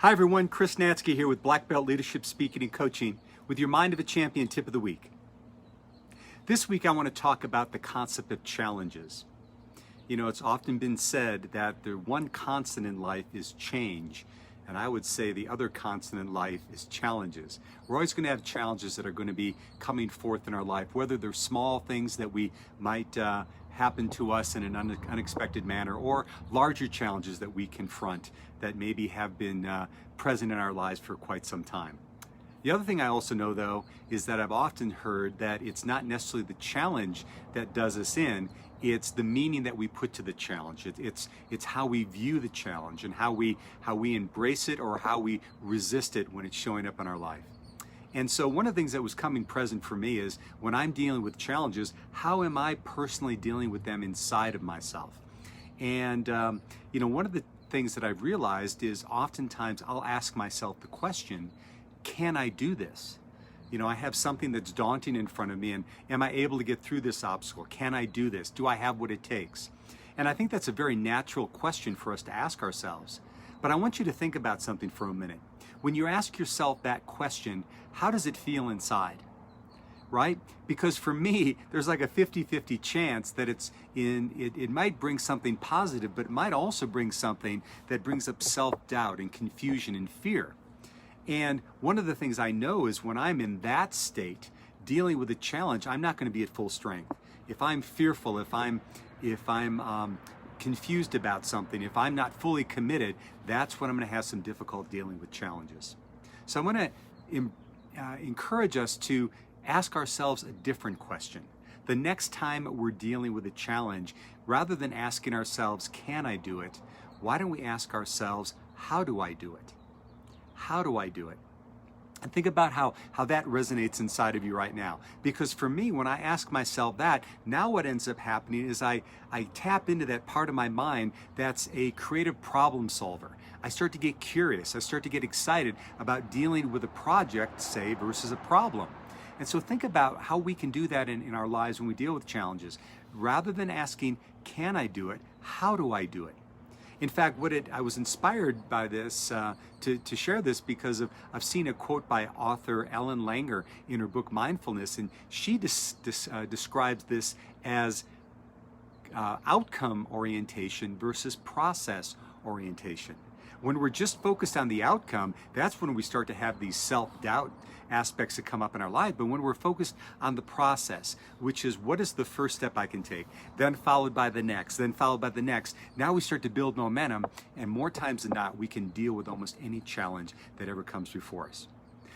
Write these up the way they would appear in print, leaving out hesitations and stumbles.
Hi everyone, Chris Natzke here with Black Belt Leadership Speaking and Coaching with your Mind of a Champion tip of the week. This week I want to talk about the concept of challenges. You know, it's often been said that the one constant in life is change, and I would say the other constant in life is challenges. We're always going to have challenges that are going to be coming forth in our life, whether they're small things that we might happen to us in an unexpected manner, or larger challenges that we confront that maybe have been present in our lives for quite some time. The other thing I also know, though, is that I've often heard that it's not necessarily the challenge that does us in, it's the meaning that we put to the challenge. It's how we view the challenge and how we embrace it or how we resist it when it's showing up in our life. And so one of the things that was coming present for me is when I'm dealing with challenges, how am I personally dealing with them inside of myself? And one of the things that I've realized is oftentimes I'll ask myself the question, can I do this? You know, I have something that's daunting in front of me, and am I able to get through this obstacle? Can I do this? Do I have what it takes? And I think that's a very natural question for us to ask ourselves. But I want you to think about something for a minute. When you ask yourself that question, how does it feel inside? Right? Because for me, there's like a 50-50 chance that it might bring something positive, but it might also bring something that brings up self-doubt and confusion and fear. And one of the things I know is when I'm in that state, dealing with a challenge, I'm not going to be at full strength. If I'm fearful, if I'm confused about something, if I'm not fully committed, that's when I'm going to have some difficulty dealing with challenges. So I want to encourage us to ask ourselves a different question. The next time we're dealing with a challenge, rather than asking ourselves, can I do it? Why don't we ask ourselves, how do I do it? How do I do it? And think about how that resonates inside of you right now. Because for me, when I ask myself that, now what ends up happening is I tap into that part of my mind that's a creative problem solver. I start to get curious. I start to get excited about dealing with a project, say, versus a problem. And so think about how we can do that in our lives when we deal with challenges. Rather than asking, can I do it? How do I do it? In fact, I was inspired by this to share this because I've seen a quote by author Ellen Langer in her book Mindfulness, and she describes this as outcome orientation versus process orientation. When we're just focused on the outcome, that's when we start to have these self-doubt aspects that come up in our life. But when we're focused on the process, which is what is the first step I can take, then followed by the next, then followed by the next, now we start to build momentum, and more times than not, we can deal with almost any challenge that ever comes before us.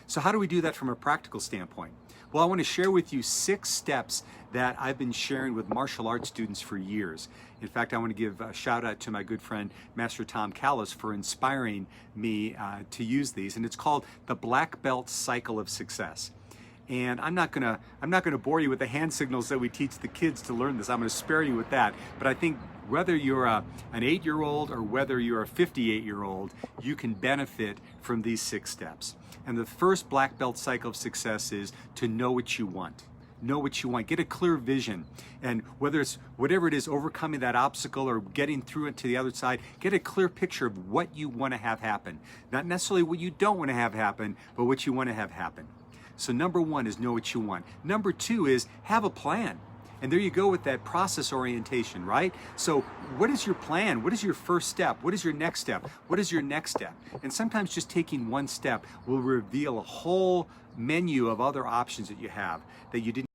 So how do we do that from a practical standpoint? Well, I want to share with you 6 steps that I've been sharing with martial arts students for years. In fact, I want to give a shout out to my good friend, Master Tom Callis, for inspiring me to use these. And it's called the Black Belt Cycle of Success. And I'm not gonna bore you with the hand signals that we teach the kids to learn this. I'm going to spare you with that. But I think whether you're an 8-year-old or whether you're a 58-year-old, you can benefit from these 6 steps. And the first Black Belt Cycle of Success is to know what you want. Know what you want. Get a clear vision. And whether it's whatever it is, overcoming that obstacle or getting through it to the other side, get a clear picture of what you want to have happen. Not necessarily what you don't want to have happen, but what you want to have happen. So number 1 is know what you want. Number 2 is have a plan. And there you go with that process orientation, right? So what is your plan? What is your first step? What is your next step? What is your next step? And sometimes just taking one step will reveal a whole menu of other options that you have that you didn't